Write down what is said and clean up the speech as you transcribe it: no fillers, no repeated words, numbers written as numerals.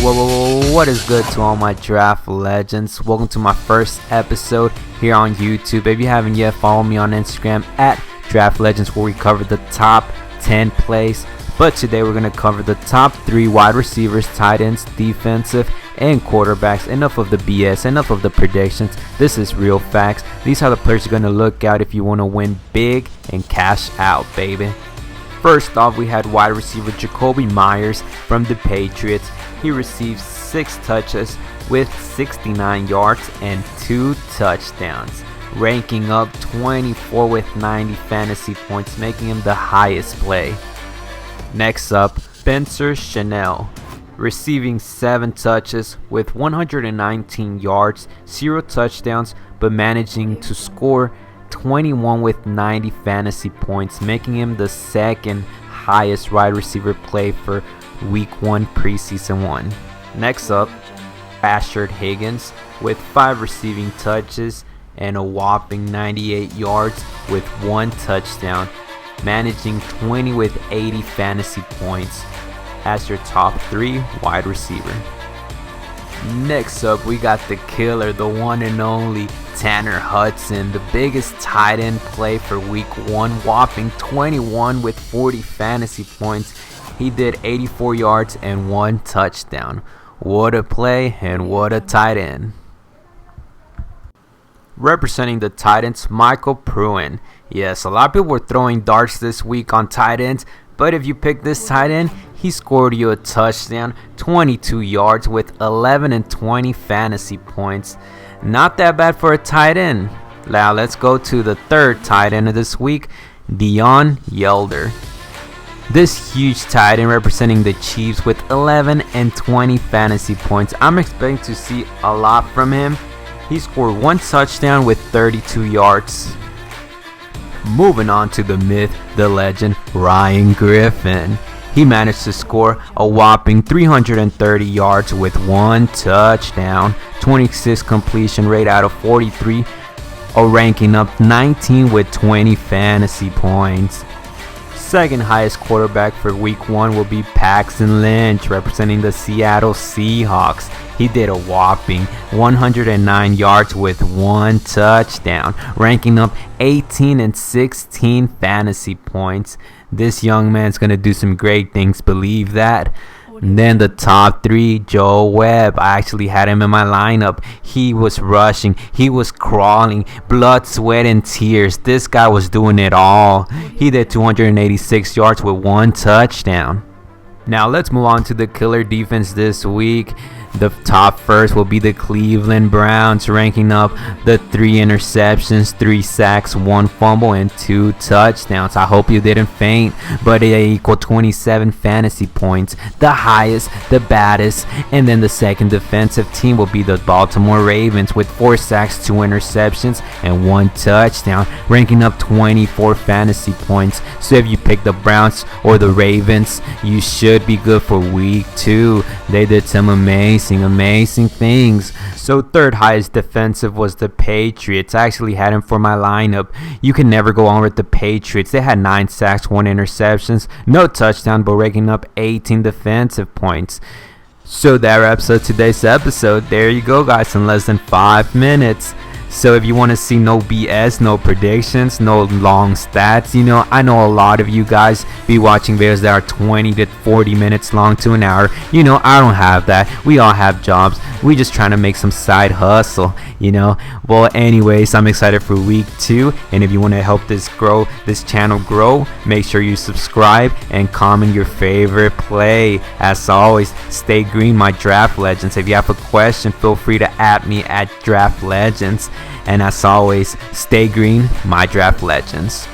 What is good to all my draft legends? Welcome to my first episode here on YouTube. If you haven't yet, follow me on Instagram at Draft Legends, where we cover the top 10 plays. But today we're going to cover the top 3 wide receivers, tight ends, defensive, and quarterbacks. Enough of the BS, enough of the predictions. This is real facts. These are the players you're going to look out if you want to win big and cash out, baby. First off, we had wide receiver Jacoby Myers from the Patriots. He received 6 touches with 69 yards and 2 touchdowns, ranking up 24 with 90 fantasy points, making him the highest play. Next up, Spencer Chanel, receiving 7 touches with 119 yards, 0 touchdowns, but managing to score 21 with 90 fantasy points, making him the second highest wide receiver play for week 1 preseason 1. Next up, Rashard Higgins with 5 receiving touches and a whopping 98 yards with 1 touchdown, managing 20 with 80 fantasy points as your top 3 wide receiver. Next up, we got the killer, the one and only Tanner Hudson, the biggest tight end play for week 1, whopping 21 with 40 fantasy points. He did 84 yards and 1 touchdown. What a play and what a tight end. Representing the Titans, Michael Pruitt. Yes, a lot of people were throwing darts this week on tight ends, but if you pick this tight end, he scored you a touchdown, 22 yards with 11 and 20 fantasy points. Not that bad for a tight end. Now let's go to the third tight end of this week, Deon Yelder. This huge tight end representing the Chiefs with 11 and 20 fantasy points. I'm expecting to see a lot from him. He scored 1 touchdown with 32 yards. Moving on to the myth, the legend, Ryan Griffin. He managed to score a whopping 330 yards with 1 touchdown, 26 completion rate out of 43, ranking up 19 with 20 fantasy points. Second highest quarterback for week 1 will be Paxton Lynch, representing the Seattle Seahawks. He did a whopping 109 yards with 1 touchdown, ranking up 18 and 16 fantasy points. This young man's going to do some great things, believe that. And then the top 3, Joe Webb. I actually had him in my lineup. He was rushing, he was crawling, blood, sweat, and tears. This guy was doing it all. He did 286 yards with 1 touchdown. Now let's move on to the killer defense this week. The top first will be the Cleveland Browns, ranking up the 3 interceptions, 3 sacks, 1 fumble, and 2 touchdowns. I hope you didn't faint, but they equal 27 fantasy points, the highest, the baddest. And then the second defensive team will be the Baltimore Ravens with 4 sacks, 2 interceptions, and 1 touchdown, ranking up 24 fantasy points. So if you pick the Browns or the Ravens, you should be good for week 2. They did some amazing things. So third highest defensive was the Patriots. I actually had him for my lineup. You can never go on with the Patriots. They had 9 sacks, 1 interceptions, no touchdown, but ranking up 18 defensive points. So that wraps up today's episode. There you go, guys, in less than 5 minutes. So if you want to see no BS, no predictions, no long stats, I know a lot of you guys be watching videos that are 20 to 40 minutes long to an hour. I don't have that. We all have jobs. We just trying to make some side hustle, Well, anyways, I'm excited for week 2. And if you want to help this channel grow, make sure you subscribe and comment your favorite play. As always, stay green, my draft legends. If you have a question, feel free to @ me at Draft Legends. And as always, stay green, my draft legends.